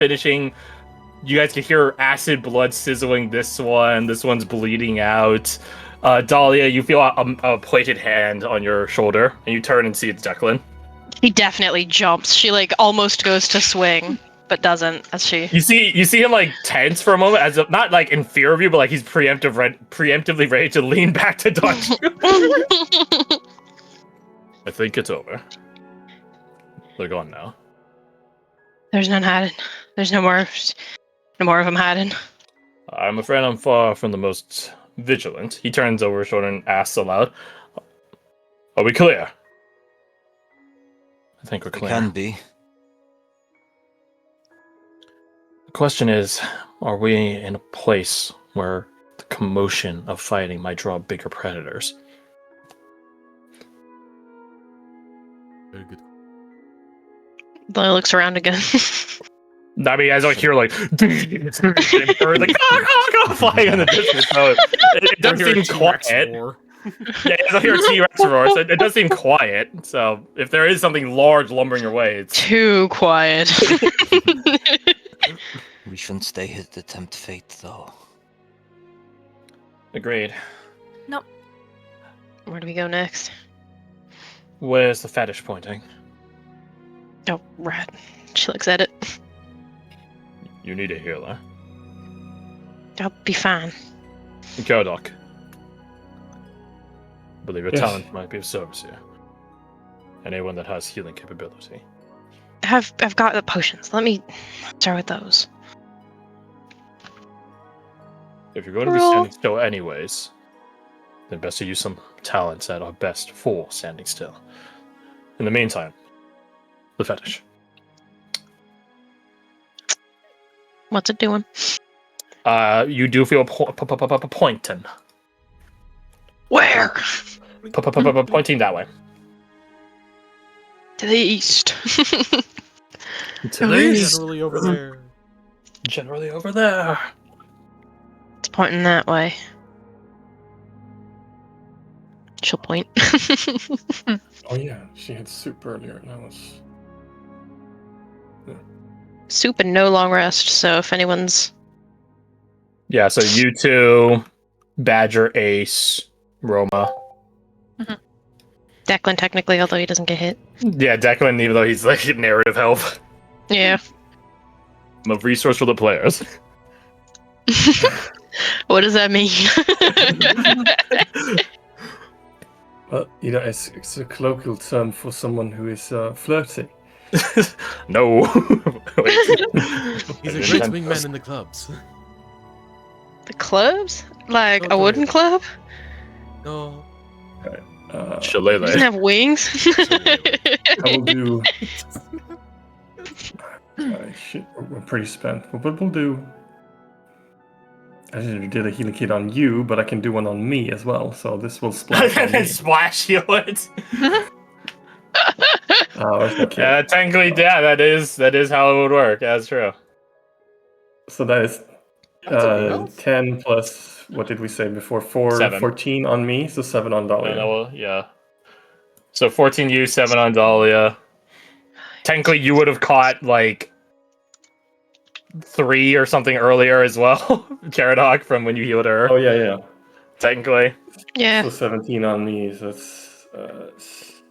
finishing. You guys can hear acid blood sizzling this one. This one's bleeding out. Dahlia, you feel a plated hand on your shoulder, and you turn and see it's Declan. He definitely jumps. She like almost goes to swing, but doesn't as she. You see him like tense for a moment, as not like in fear of you, but like he's preemptively ready to lean back to dodge you. I think it's over. They're gone now. There's none hiding. There's no more of them hiding. I'm afraid I'm far from the most vigilant. He turns over his shoulder and asks aloud, "Are we clear?" I think we're clear. We can be. The question is, are we in a place where the commotion of fighting might draw bigger predators? Very good. Billy looks around again. I mean, as I hear like, birds like flying in the distance, so it does seem quiet. Yeah, I hear a T-Rex roar, so it does seem quiet. So if there is something large lumbering your way, it's too quiet. We shouldn't stay here to tempt fate, though. Agreed. Nope. Where do we go next? Where's the fetish pointing? Oh, rat. She looks at it. You need a healer. I'll be fine. Kodok. I believe your Yes. talent might be of service here. Anyone that has healing capability. I've got the potions. Let me start with those. If you're going to be standing still anyways, then best to use some talents that are best for standing still. In the meantime, the fetish. What's it doing? You do feel pointing. Where? Pointing that way. To the east. To the east. Generally over there. Generally over there. It's pointing that way. She'll point. Oh yeah, she had soup earlier, and that was... Soup and no long rest, so if anyone's... Yeah, so you two, Badger, Ace, Roma. Declan, technically, although he doesn't get hit. Yeah, Declan, even though he's like narrative help. Yeah. I'm a resource for the players. What does that mean? Well, you know, it's a colloquial term for someone who is flirty. No. He's a great wingman in the clubs. The clubs? Like Oh, a wooden club? No. He doesn't Shillelagh. have wings? I will do... shit, we're pretty spent. But what we'll do... I did a healing kit on you, but I can do one on me as well, so this will splash on me. Splash heal it. Oh, okay. Yeah, technically, yeah, that is how it would work. That's true. So that is That's okay, else. 10 plus, what did we say before? 7. 14 on me, so 7 on Dahlia. Well, yeah. So 14 you, 7 on Dahlia. Technically, you would have caught like 3 or something earlier as well, Caradoc, from when you healed her. Oh, yeah. Technically. Yeah. So 17 on me, so that's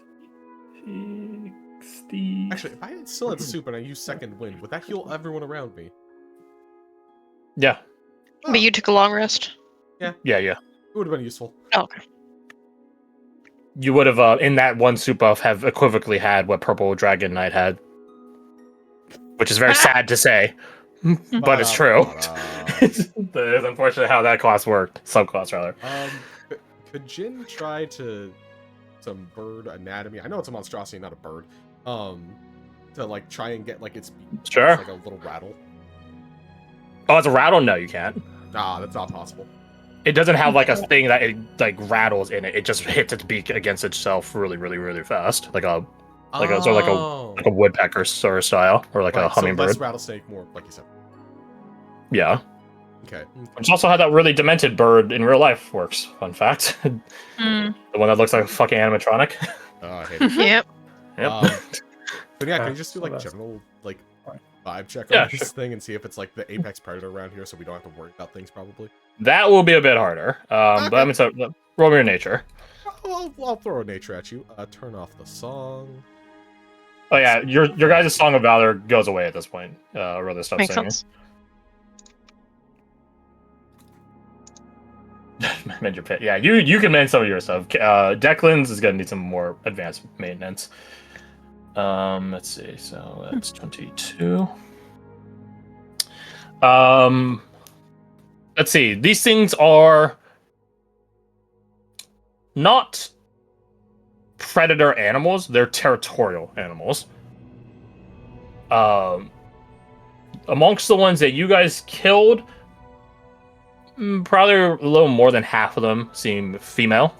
60. Actually, if I still had soup and I used second wind, would that heal everyone around me? Yeah. Oh, But you took a long rest? Yeah. it would have been useful. Oh, okay. You would have, in that one soup buff, have equivocally had what Purple Dragon Knight had. Which is very sad to say, but it's true. It's unfortunately how that class worked. Subclass, rather. Could Jin try to some bird anatomy? I know it's a monstrosity, not a bird. To like try and get like its Sure. like a little rattle. Oh, it's a rattle? No, you can't. Nah, that's not possible. It doesn't have like a thing that it like rattles in it. It just hits its beak against itself really, really, really fast, like a sort of like a woodpecker sort of style, or like a hummingbird. So less rattlesnake, more like you said. Yeah. Okay. Which is also how that really demented bird in real life works. Fun fact. The one that looks like a fucking animatronic. I hate it. Yep. Yep. But yeah, can you just do like Well, that's- general like vibe check Yeah, on this sure. thing and see if it's like the apex predator around here, so we don't have to worry about things probably? That will be a bit harder. But I mean, so roll me your nature. I'll throw a nature at you. Turn off the song. Oh yeah, your guys' Song of Valor goes away at this point. Really stop Makes singing. sense. Mend your pit. Yeah, you can mend some of your stuff. Declan's is gonna need some more advanced maintenance. Let's see. So that's 22. Let's see. These things are not predator animals. They're territorial animals. Amongst the ones that you guys killed, probably a little more than half of them seem female,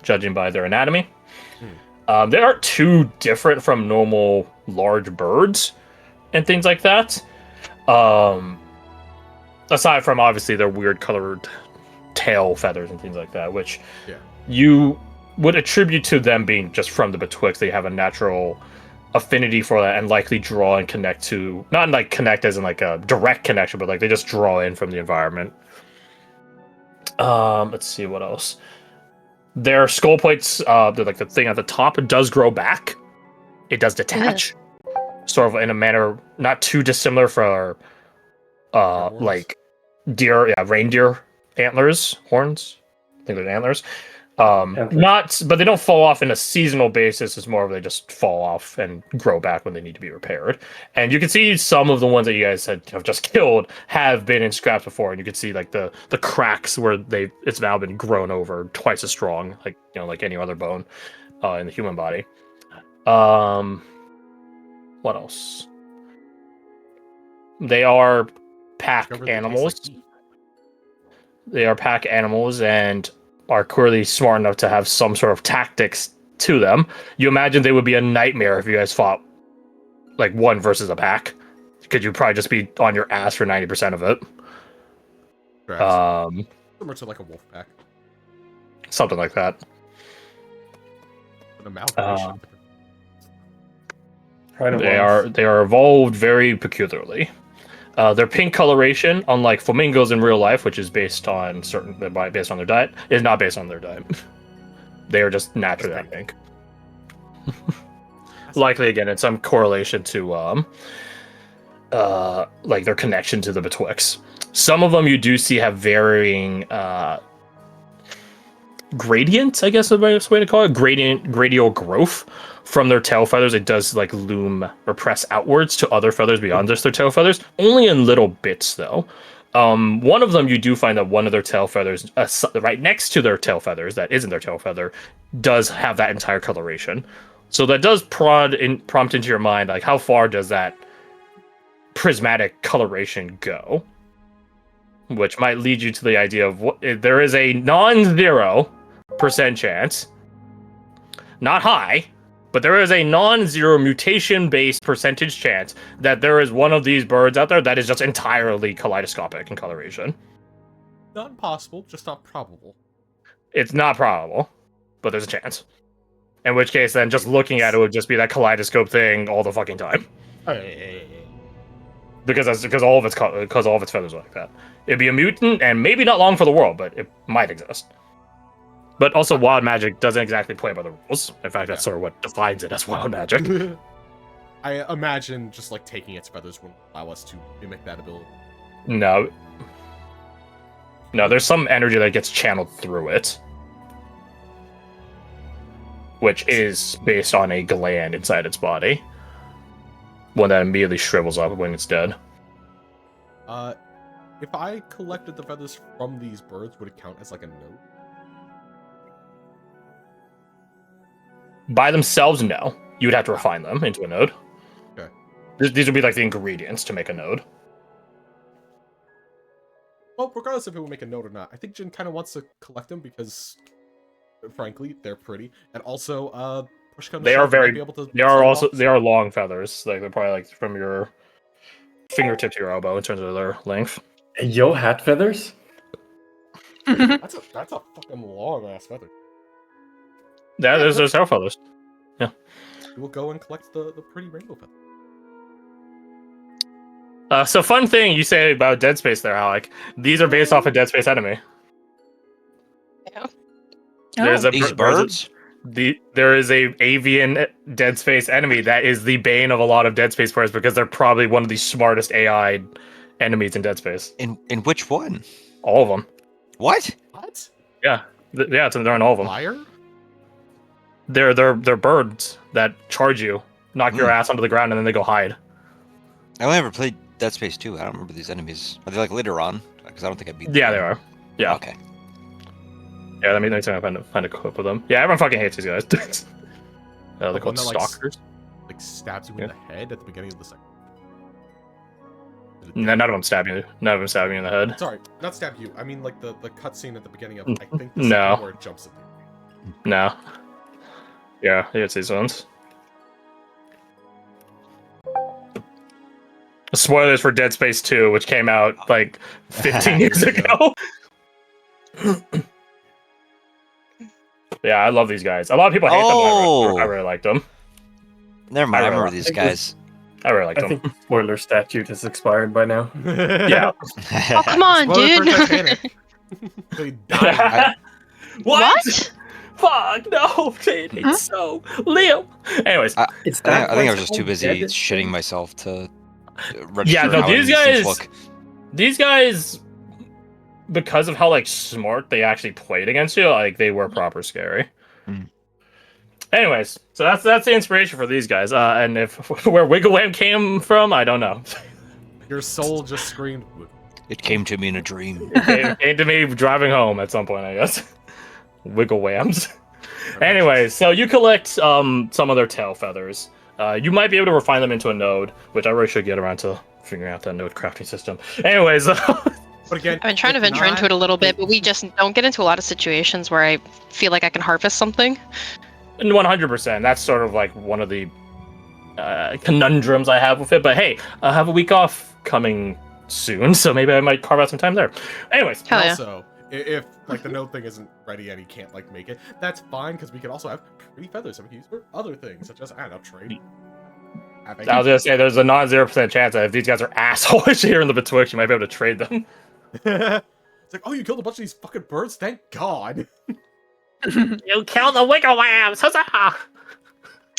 judging by their anatomy. They aren't too different from normal large birds and things like that. Aside from obviously their weird colored tail feathers and things like that, which you would attribute to them being just from the betwixt. They have a natural affinity for that and likely draw and connect to, not like connect as in like a direct connection, but like they just draw in from the environment. Let's see what else. Their skull plates, they're like the thing at the top, does grow back. It does detach, sort of in a manner not too dissimilar for like deer, reindeer antlers, horns. I think they're antlers. Not, but they don't fall off in a seasonal basis. It's more of they just fall off and grow back when they need to be repaired. And you can see some of the ones that you guys have just killed have been in scraps before, and you can see like the cracks where it's now been grown over twice as strong, like like any other bone in the human body. What else? They are pack animals. They are pack animals and are clearly smart enough to have some sort of tactics to them. You imagine they would be a nightmare if you guys fought like one versus a pack, because you'd probably just be on your ass for 90% of it. Similar to like a wolf pack. Something like that. An amalgamation. They are evolved very peculiarly. Their pink coloration, unlike flamingos in real life, which is based on their diet, is not based on their diet. They are just naturally pink. Likely, again, in some correlation to like their connection to the betwixt. Some of them you do see have varying gradients, I guess is the best way to call it. Gradial growth from their tail feathers. It does like loom or press outwards to other feathers beyond just their tail feathers. Only in little bits though. One of them you do find that one of their tail feathers, right next to their tail feathers, that isn't their tail feather, does have that entire coloration. So that does prompt into your mind, like how far does that prismatic coloration go? Which might lead you to the idea of there is a non-0% chance, not high, but there is a non-zero mutation-based percentage chance that there is one of these birds out there that is just entirely kaleidoscopic in coloration. Not impossible, just not probable. It's not probable, but there's a chance. In which case, then just looking at it would just be that kaleidoscope thing all the fucking time. Because all of its feathers are like that. It'd be a mutant, and maybe not long for the world, but it might exist. But also, wild magic doesn't exactly play by the rules. In fact, that's sort of what defines it as wild magic. I imagine just like taking its feathers wouldn't allow us to mimic that ability. No, there's some energy that gets channeled through it, which is based on a gland inside its body. One that immediately shrivels up when it's dead. If I collected the feathers from these birds, would it count as like a node? By themselves, no. You would have to refine them into a node. Okay. These would be like the ingredients to make a node. Well, regardless if it would make a node or not, I think Jin kind of wants to collect them because, frankly, they're pretty, and also, push comes to shove, they are long feathers. Like they're probably like from your fingertip to your elbow in terms of their length. Yo, hat feathers? That's a fucking long ass feather. Yeah, there's tail feathers. Yeah. We'll go and collect the pretty rainbow feather. So fun thing you say about Dead Space there, Alec. These are based off a Dead Space enemy. Yeah. There's a These birds? there is a avian Dead Space enemy that is the bane of a lot of Dead Space players because they're probably one of the smartest AI enemies in Dead Space. In which one? All of them. What? What? Yeah, yeah, they're in all of them. Liar? They're birds that charge you, knock your ass onto the ground, and then they go hide. I only ever played Dead Space 2. I don't remember these enemies. Are they like later on? Because I don't think I beat them. Yeah, they are. Yeah. Okay. Yeah, let me find a clip of them. Yeah, everyone fucking hates these guys. They're The one called that, like, stalkers. Like stabs you in the head at the beginning of the second. No, none of them stab you. None of them stab you in the head. Sorry, not stab you. I mean like the cutscene at the beginning of I think the No. second where it jumps at you. No. Yeah, it's these ones. Spoilers for Dead Space 2, which came out like 15 years ago. Yeah, I love these guys. A lot of people hate them, but I really liked them. Never mind. I remember I these think guys. I really liked I them. think the spoiler statute has expired by now. Yeah. Oh, come on, Spoiler for dude. Titanic. They died. What? Fuck, no. It's so Liam. Anyways. I It's think I was just too busy shitting myself to register Yeah, no, how these enemies guys, look. these guys, because of how like smart they actually played against you, like they were proper scary. Mm. Anyways, so that's the inspiration for these guys. And if where Wiggle Wham came from, I don't know. Your soul just screamed. It came to me in a dream. It came to me driving home at some point, I guess. Wiggle Whams. Anyways, so you collect some of their tail feathers. You might be able to refine them into a node, which I really should get around to figuring out that node crafting system. Anyways, But again, I've been trying to if venture into not- it a little bit, but we just don't get into a lot of situations where I feel like I can harvest something. 100%. That's sort of like one of the conundrums I have with it. But hey, I have a week off coming soon, so maybe I might carve out some time there. Anyways, Hell yeah. Also, if like the node thing isn't ready and he can't like make it, that's fine because we can also have pretty feathers that we can use for other things, such as I don't know, trade. I was gonna say there's a non-0% chance that if these guys are assholes here in the Betwixt, you might be able to trade them. It's like, oh, you killed a bunch of these fucking birds. Thank God. You killed the Wiggle Whams! Huzzah!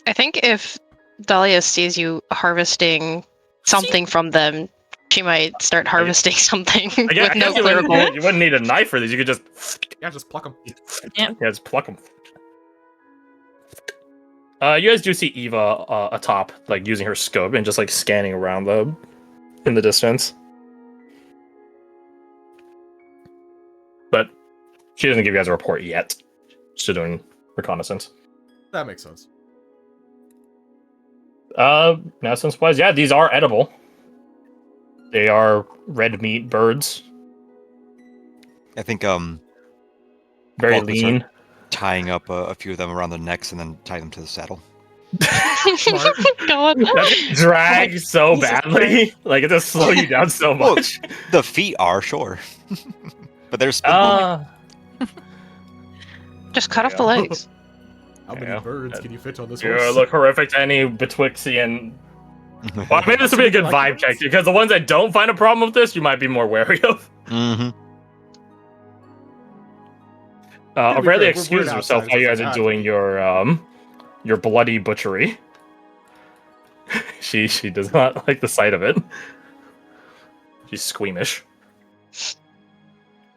I think if Dahlia sees you harvesting something from them, she might start harvesting something I with guess no you clear wouldn't, goal. you wouldn't need a knife for these. You could just Yeah, just pluck them. just pluck them. You guys do see Eva atop, like using her scope and just like scanning around in the distance. But she doesn't give you guys a report yet. She's doing reconnaissance. That makes sense. Now some supplies. Yeah, these are edible. They are red meat birds. I think Very Well, that's lean. tying up a few of them around their necks and then tying them to the saddle. Smart. God. That drag so badly. Like it just slow you down so Well, much. The feet are sure, but they're spindly. Just cut off the legs. How many Yeah. birds can you fit on this You horse? look horrific to any Betwixian. Well, maybe this would be a good vibe check because the ones that don't find a problem with this, you might be more wary of. Mm-hmm. Aurelia fair, we're excuse weird herself outsiders, while you guys it's are like doing your bloody butchery. she does not like the sight of it. She's squeamish.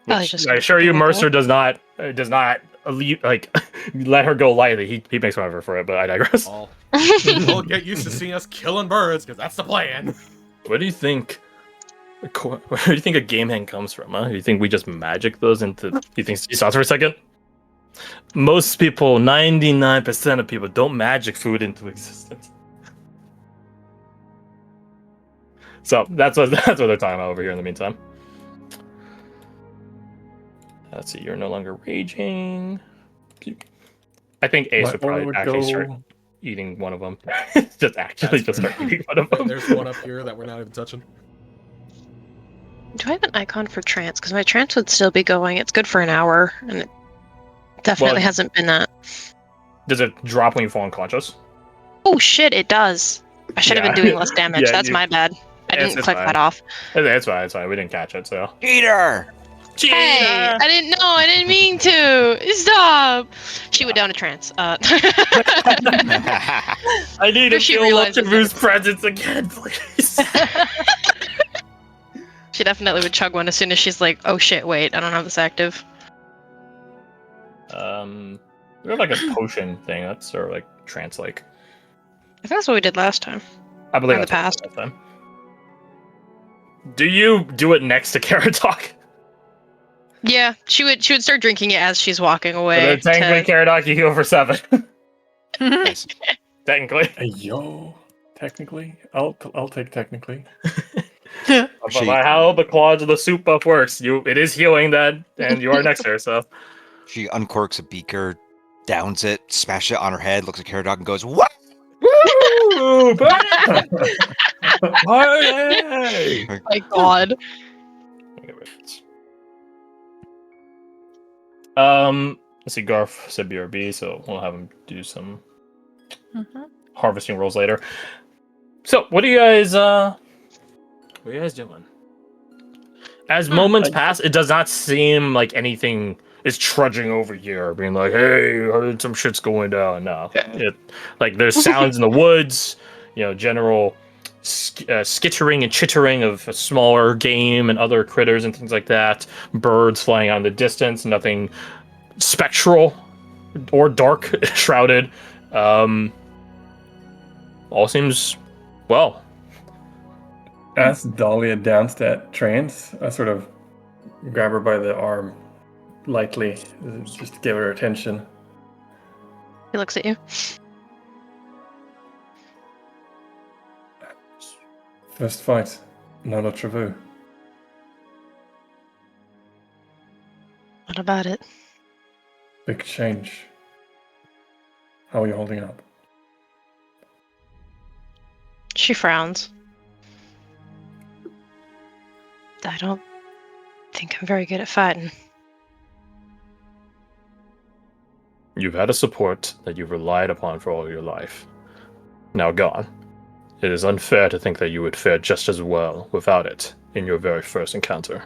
Oh, Which, just- I assure you, Mercer does not like let her go lightly. He makes fun of her for it, but I digress. Oh, we'll get used to seeing us killing birds because that's the plan. Where do you think? Where do you think a game hand comes from? Huh? You think we just magic those into? You think you saw for a second? Most people, 99% of people, don't magic food into existence. So that's what they're talking about over here. In the meantime, let's see. You're no longer raging. I think Ace would probably actually start eating one of them. Just start eating one of them. There's one up here that we're not even touching. Do I have an icon for trance? Because my trance would still be going. It's good for an hour, and it definitely Well, hasn't been that. Does it drop when you fall unconscious? Oh shit, it does. I should have Yeah. been doing less damage. Yeah, That's you- my bad. I didn't it's click fine. that off. It's fine. It's fine. We didn't catch it, so. Cheater! Hey, I didn't know. I didn't mean to. Stop. She went down a trance. I need to She feel realizes Lockavu's presence again, please. She definitely would chug one as soon as she's like, "Oh shit, wait, I don't have this active." We have like a potion thing. That's sort of like trance-like. I think that's what we did last time. I believe In the that's past. what we did last time. Do you do it next to Caradoc? Yeah, she would start drinking it as she's walking But away. then technically, Caradoc, you go for 7. Nice. Technically. Hey, yo, technically, I'll take technically. She- By how the claws of the soup buff works, it is healing that, and you are next to her, so. She uncorks a beaker, downs it, smashes it on her head, looks at Caradoc and goes, "What?" Woo! Party! My God. Let's see, Garth said BRB, so we'll have him do some harvesting rolls later. So, what are you guys doing? As moments pass, it does not seem like anything is trudging over here, being like, "Hey, I heard some shit's going down." No, like there's sounds in the woods, general skittering and chittering of a smaller game and other critters and things like that. Birds flying out in the distance. Nothing spectral or dark shrouded. All seems well. As Dahlia downs that trance, I sort of grab her by the arm lightly, just to give her attention. He looks at you. First fight, no la Trevu. What about it? Big change. How are you holding up? She frowns. I don't think I'm very good at fighting. You've had a support that you've relied upon for all your life. Now gone. It is unfair to think that you would fare just as well without it in your very first encounter.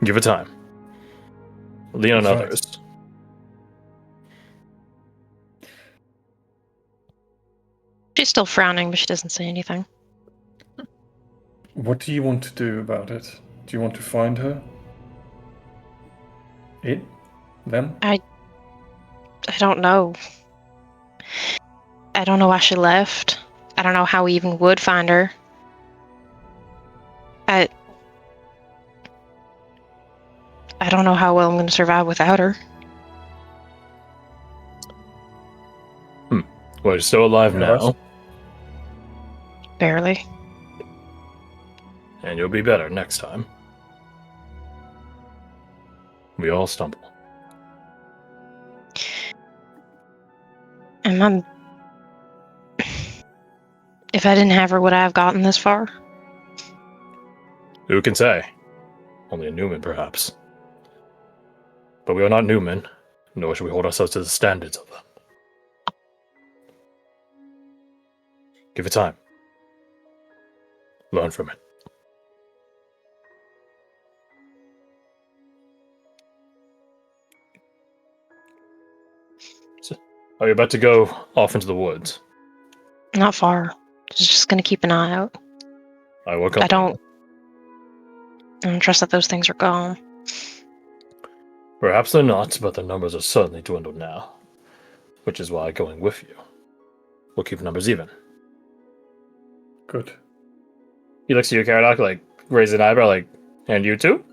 Give it time. Lean on That's right. others. She's still frowning, but she doesn't say anything. What do you want to do about it? Do you want to find her? It? Them? I don't know. I don't know why she left. I don't know how we even would find her. I don't know how well I'm going to survive without her. Well, you're still alive Yeah, now, Barely. and you'll be better next time. We all stumble. And I'm... If I didn't have her, would I have gotten this far? Who can say? Only a Newman, perhaps. But we are not Newman, nor should we hold ourselves to the standards of them. Give it time. Learn from it. So, are you about to go off into the woods? Not far. Just going to keep an eye out. I will come. I don't trust that those things are gone. Perhaps they're not, but their numbers are certainly dwindled now. Which is why going with you will keep numbers even. Good. He looks at you, Caradoc, like, raise an eyebrow, like, and you too?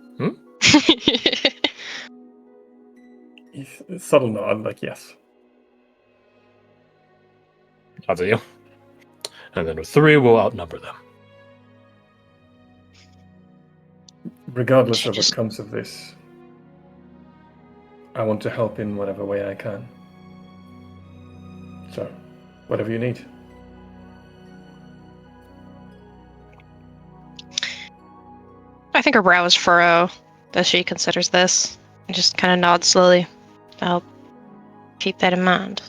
Subtle nod, like yes. Nods at you. And then with 3, we'll outnumber them. Regardless of what comes of this, I want to help in whatever way I can. So, whatever you need. I think her brows furrow as she considers this. And just kind of nods slowly. I'll keep that in mind.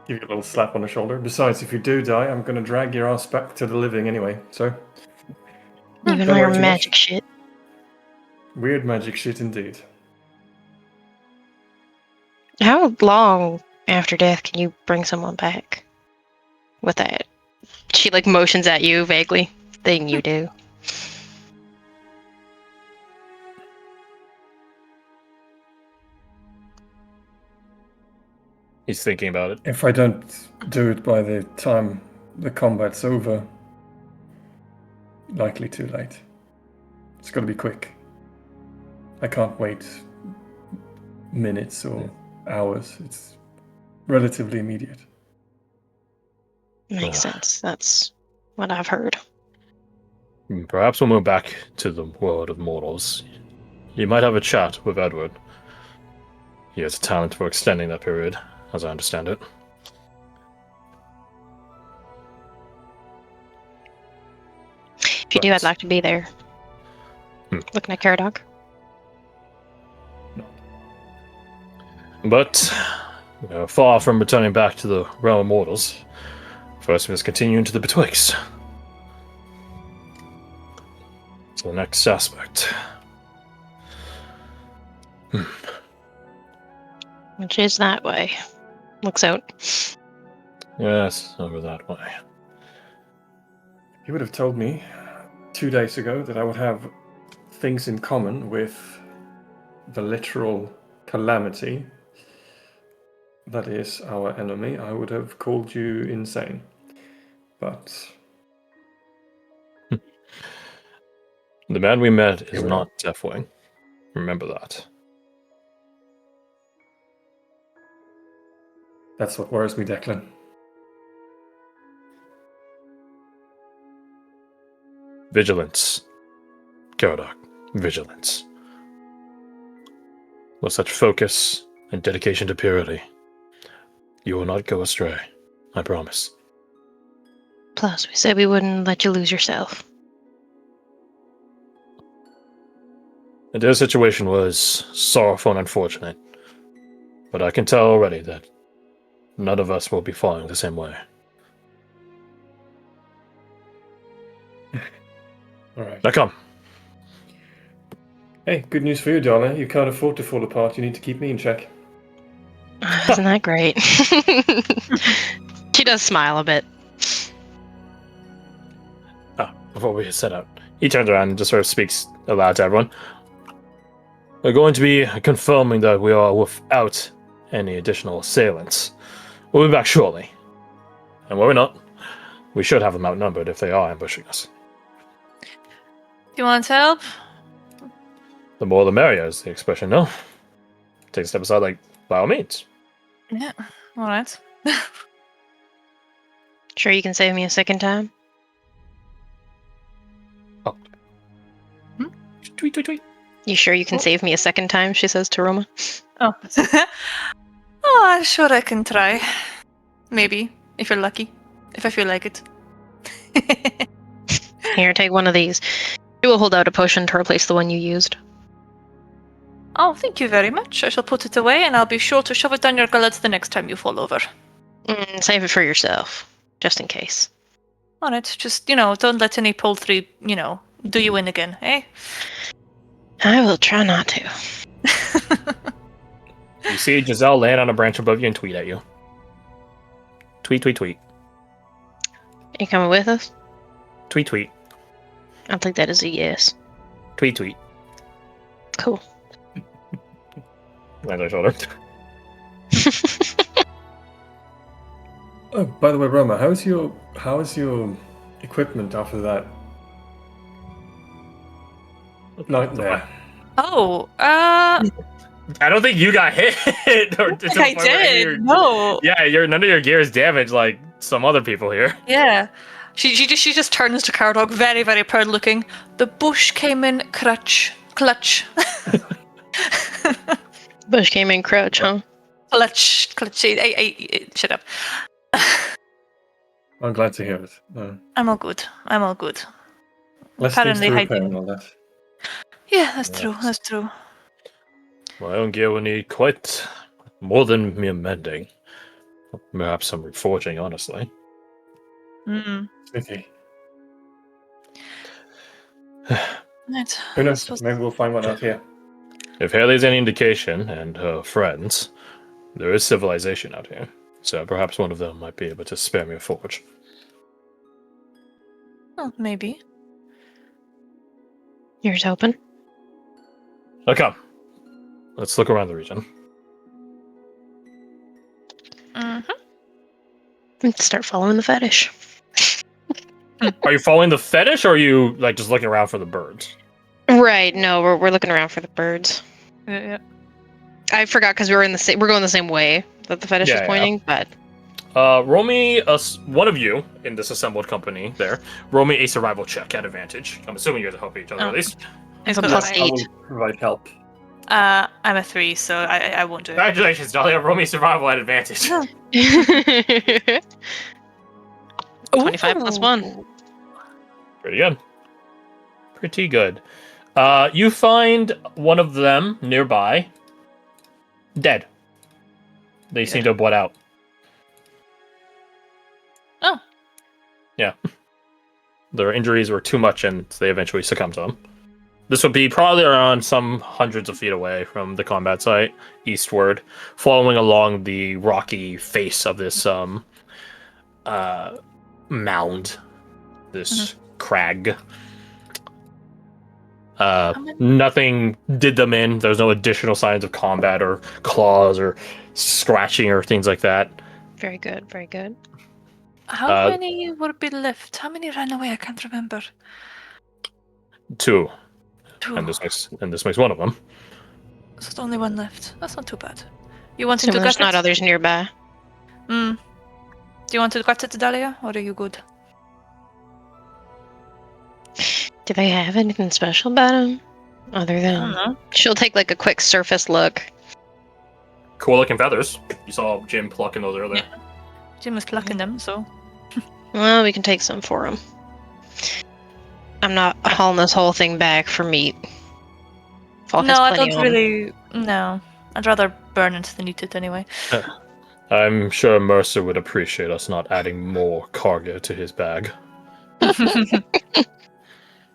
Give you a little slap on the shoulder. Besides, if you do die, I'm gonna drag your ass back to the living anyway. So. Even Don't your worry too much. magic shit. Weird magic shit indeed. How long after death can you bring someone back? With that, she like motions at you vaguely. Thing you do. He's thinking about it. If I don't do it by the time the combat's over, likely too late. It's got to be quick. I can't wait minutes or hours. It's relatively immediate. Makes sense. That's what I've heard. Perhaps we'll move back to the world of mortals. You might have a chat with Edward. He has a talent for extending that period, as I understand it. If you do, I'd like to be there. Looking at Caradog. But, far from returning back to the realm of mortals, first we must continue into the Betwixt. So the next aspect. Which is that way. Looks out. Yes, over that way. You would have told me 2 days ago that I would have things in common with the literal calamity that is our enemy. I would have called you insane. But The man we met is not Deathwing. Remember that. that's what worries me, Declan. Vigilance. Caradog. Vigilance. With such focus and dedication to purity, you will not go astray. I promise. Plus, we said we wouldn't let you lose yourself. Their situation was sorrowful and unfortunate, but I can tell already that none of us will be following the same way. All right. Now come. Hey, good news for you, darling. You can't afford to fall apart. You need to keep me in check. Isn't that great? She does smile a bit. Before we set out, he turns around and just sort of speaks aloud to everyone. We're going to be confirming that we are without any additional assailants. We'll be back shortly. And where we're not, we should have them outnumbered if they are ambushing us. Do you want help? The more the merrier is the expression, no? Take a step aside, like, by all means. Yeah. All right. Sure you can save me a second time? Tweet, tweet, tweet. You sure you can save me a second time? She says to Roma. Oh. Oh, I'm sure I can try. Maybe, if you're lucky. If I feel like it. Here, take one of these. She will hold out a potion to replace the one you used. Oh, thank you very much. I shall put it away, and I'll be sure to shove it down your gullet the next time you fall over. Save it for yourself, just in case. Alright, just, don't let any poultry, do you in again, eh? I will try not to. You see Giselle land on a branch above you and tweet at you. Tweet, tweet, tweet. You coming with us? Tweet, tweet. I'll take that as a yes. Tweet, tweet. Cool. Land on your shoulder. Oh, by the way, Roma, how is your equipment after that nightmare? Oh, I don't think you got hit. Or to the I point where did. you're- No. Yeah, none of your gear is damaged like some other people here. Yeah. She just turns to Cardog, very, very proud looking. The bush came in clutch. Bush came in crouch, huh? Clutch. Hey, shut up. I'm glad to hear it. I'm all good. Less Apparently, things to I repair didn't. and all that. Yeah, that's true. My own gear will need quite more than mere mending. Perhaps some reforging, honestly. Mm. Smithy. Right. Who knows? Suppose- Maybe we'll find one out here. If Haley's any indication, and her friends, there is civilization out here. So perhaps one of them might be able to spare me a forge. Oh, maybe. Ears open. Okay. Let's look around the region. Mm-hmm. Let's start following the fetish. Are you following the fetish, or are you like just looking around for the birds? Right. No, we're looking around for the birds. Yeah. I forgot because we're going the same way that the fetish Yeah, is yeah. pointing, but Roll me one of you in this assembled company there. Roll me a survival check at advantage. I'm assuming you guys are helping each other Oh. at least. it's a good. plus I 8. will provide help. I'm a 3, so I won't do it. Congratulations, Dahlia. Roll me survival at advantage. 25 plus 1. Pretty good. Pretty good. You find one of them nearby, dead. They seem to have bled out. Oh. Yeah. Their injuries were too much, and they eventually succumbed to them. This would be probably around some hundreds of feet away from the combat site, eastward, following along the rocky face of this mound, this crag. Nothing did them in. There's no additional signs of combat or claws or scratching or things like that. Very good, very good. How many would be left? How many ran away? I can't remember. 2, 2. and this makes one of them. So there's only one left. That's not too bad. You wanting So to there's gut not it? others nearby. Do you want to gut it, Dahlia, or are you good? Do they have anything special about them? Other I don't than know. she'll take like a quick surface look. Cool looking feathers. You saw Jim plucking those earlier. Jim was plucking them, so. Well, we can take some for him. I'm not hauling this whole thing back for meat. Falk has No, I plenty don't on him. really. No. I'd rather burn it than eat it anyway. I'm sure Mercer would appreciate us not adding more cargo to his bag.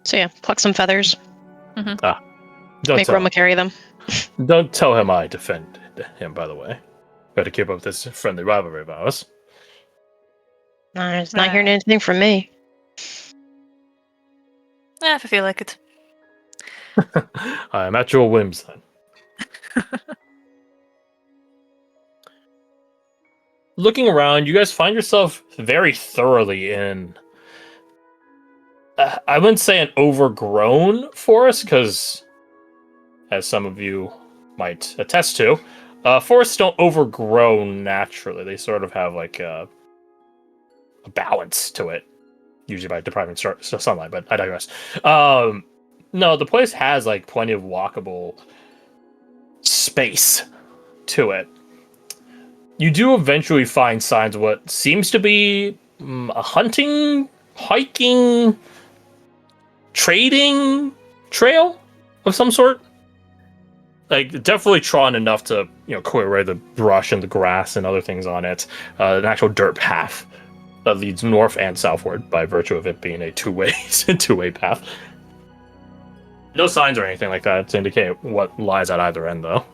So yeah, pluck some feathers. Don't Make tell Roma carry them. Don't tell him I defended him, by the way. Better keep up this friendly rivalry of ours. It's not hearing anything from me. Yeah, if I feel like it. I am at your whims, then. Looking around, you guys find yourself very thoroughly in... I wouldn't say an overgrown forest, because, as some of you might attest to, forests don't overgrow naturally. They sort of have like a balance to it, usually by depriving sunlight, but I digress. No, the place has like plenty of walkable space to it. You do eventually find signs of what seems to be a hunting, hiking, trading trail of some sort. Like, definitely trodden enough to, clear away the brush and the grass and other things on it. An actual dirt path that leads north and southward by virtue of it being a two-way path. No signs or anything like that to indicate what lies at either end, though.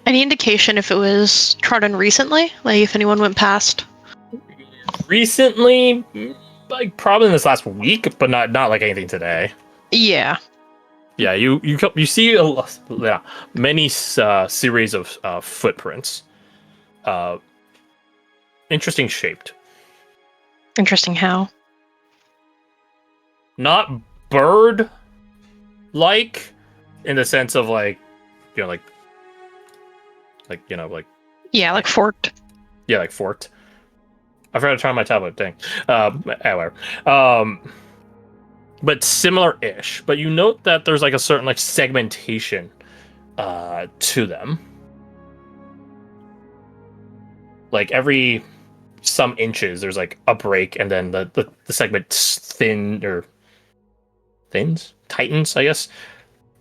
Any indication if it was trodden recently? Like if anyone went past? Recently, like probably in this last week, but not like anything today. Yeah. Yeah, you see many series of footprints. Interesting shaped. Interesting how? Not bird-like in the sense of like Yeah, like forked. Yeah, like forked. I forgot to turn on my tablet. Dang. Anyway, but similar-ish. But you note that there's like a certain like segmentation to them. Like every some inches, there's like a break, and then the segment tightens, I guess,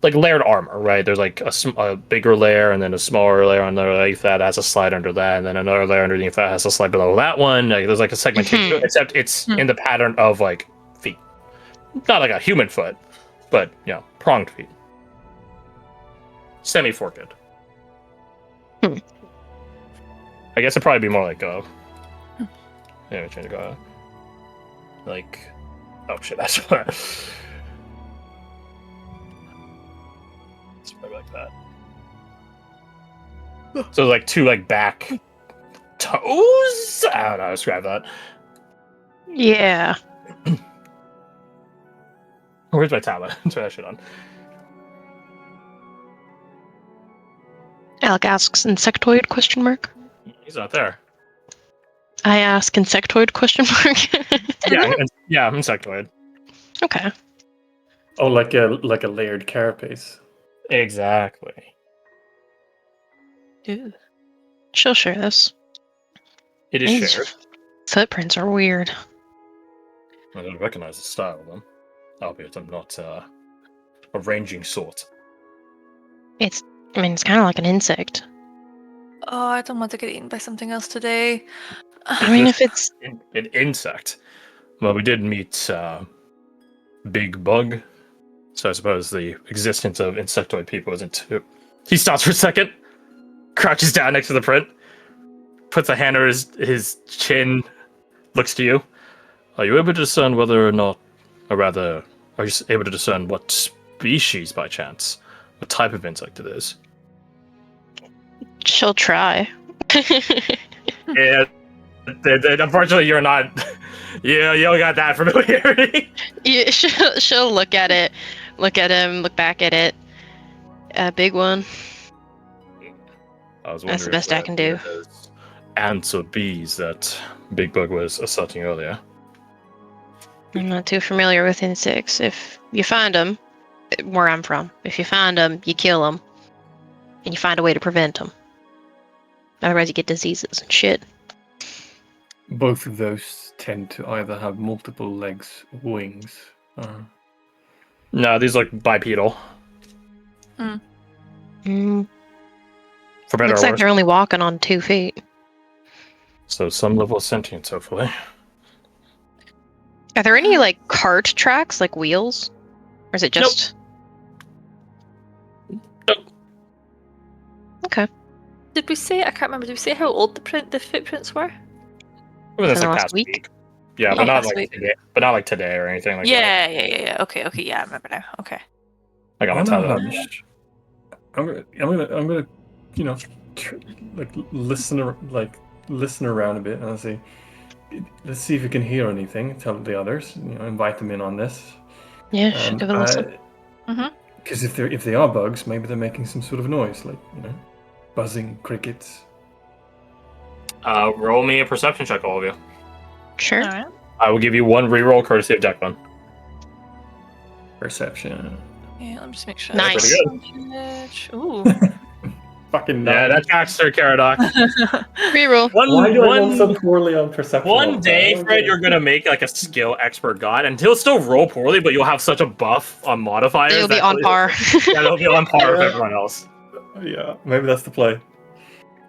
like layered armor, right? There's like a bigger layer and then a smaller layer underneath that has a slide under that, and then another layer underneath that has a slide below that one. Like, there's like a segmentation, except it's in the pattern of like feet, not like a human foot, but pronged feet, semi-forked. I guess it'd probably be more like yeah, I'm trying to go like, oh shit, that's what. It's probably like that. So like two like back toes. I don't know how to describe that. Yeah. Where's my tablet? Turn that shit on. Alec asks insectoid question mark. He's not there. I ask insectoid question mark. Yeah, insectoid. Okay. Oh, like a layered carapace. Exactly. Ew. She'll share this. It is These shared. footprints are weird. I don't recognize the style of them. Albeit I'm not a ranging sort. It's kind of like an insect. Oh, I don't want to get eaten by something else today. I mean, if it's An insect. Well, we did meet Big Bug, so I suppose the existence of insectoid people isn't too... He stops for a second, crouches down next to the print, puts a hand on his chin, looks to you. Are you able to discern whether or not, or rather, are you able to discern what species by chance? What type of insect it is? she'll try. Yeah, unfortunately, you're not. You don't got that familiarity. Yeah, she'll look at it, look at him, look back at it. A big one. That's the best I can do. Ants or bees that Big Bug was asserting earlier. I'm not too familiar with insects. If you find them, where I'm from, if you find them, you kill them, and you find a way to prevent them. Otherwise, you get diseases and shit. Both of those tend to either have multiple legs or wings. No, these look bipedal. Mm, For better looks or like worse. they're only walking on 2 feet. So some level of sentience, hopefully. Are there any cart tracks, like wheels, or is it just? Nope. Okay. Did we say? I can't remember. Did we say how old the footprints were? I mean, that's In the like last past week? week. Yeah, Oh, but not last week. today. But not like today or anything like that. Yeah. Okay. Yeah, I remember now. Okay. I got my I'm tablet. gonna listen around a bit and I'll say, let's see if we can hear anything. Tell the others, invite them in on this. Yeah, give it a listen. Because if they are bugs, maybe they're making some sort of noise, like buzzing crickets. Roll me a perception check, all of you. Sure. All right. I will give you one reroll courtesy of Declan. Perception. Yeah. Let me just make sure. Nice. Pretty Ooh. Fucking Yeah, that tracks, Sir Caradoc. Reroll. Why do I roll so poorly on perception? all One the day, time? Fred, you're gonna make like a skill expert god, and he'll still roll poorly, but you'll have such a buff on modifiers. It'll be that on par. Yeah, they'll be on par with Yeah. everyone else. Yeah, maybe that's the play.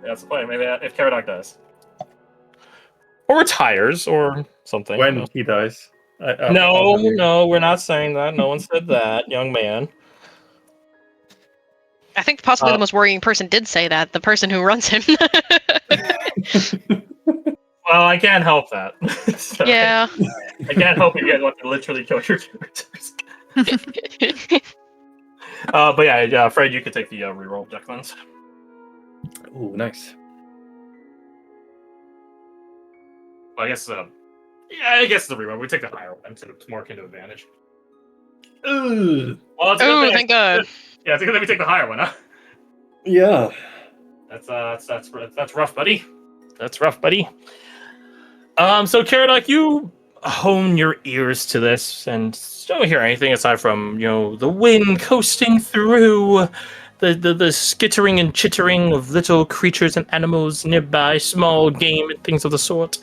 That's the point. Maybe if Caradoc does, or retires, or something. When he dies. No, we're not saying that. No one said that, young man. I think possibly the most worrying person did say that. The person who runs him. Well, I can't help that. So, Yeah. I can't help it. You guys want to literally kill your characters. But yeah, Fred, you could take the reroll, Declan's. Ooh, nice. Well, I guess the reroll. We take the higher one, so it's more akin to advantage. Ugh. Well, it's a good Oh, thing- thank God. Yeah, it's a good thing we take the higher one, huh? Yeah. That's rough, buddy. That's rough, buddy. So Caradoc, you hone your ears to this and don't hear anything aside from the wind coasting through, the skittering and chittering of little creatures and animals nearby, small game and things of the sort.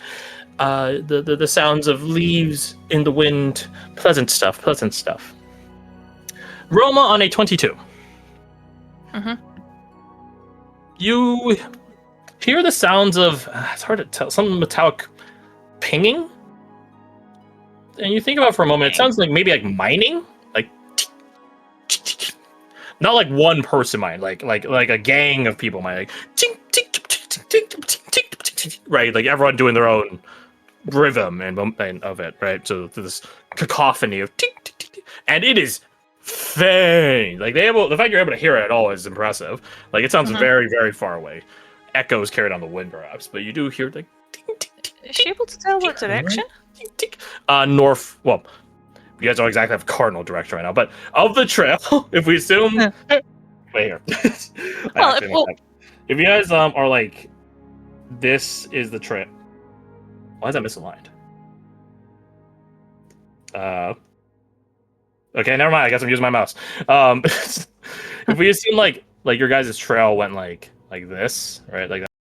The sounds of leaves in the wind, pleasant stuff. Roma on a 22. Mhm. You hear the sounds of, it's hard to tell, some metallic pinging. And you think about it for a moment, it sounds like maybe like mining, like not like one person mine, like a gang of people mine, like right, like everyone doing their own rhythm and of it, right? So this cacophony of and it is faint. Like the fact you're able to hear it at all is impressive. Like it sounds very, very far away. Echoes carried on the wind, perhaps, but you do hear like. Is she able to tell what direction? North. Well, you guys don't exactly have cardinal direction right now, but of the trail, if we assume, wait here. If you guys are like, this is the trail. Why is that misaligned? Okay, never mind. I guess I'm using my mouse. If we assume like your guys' trail went like this, right? Like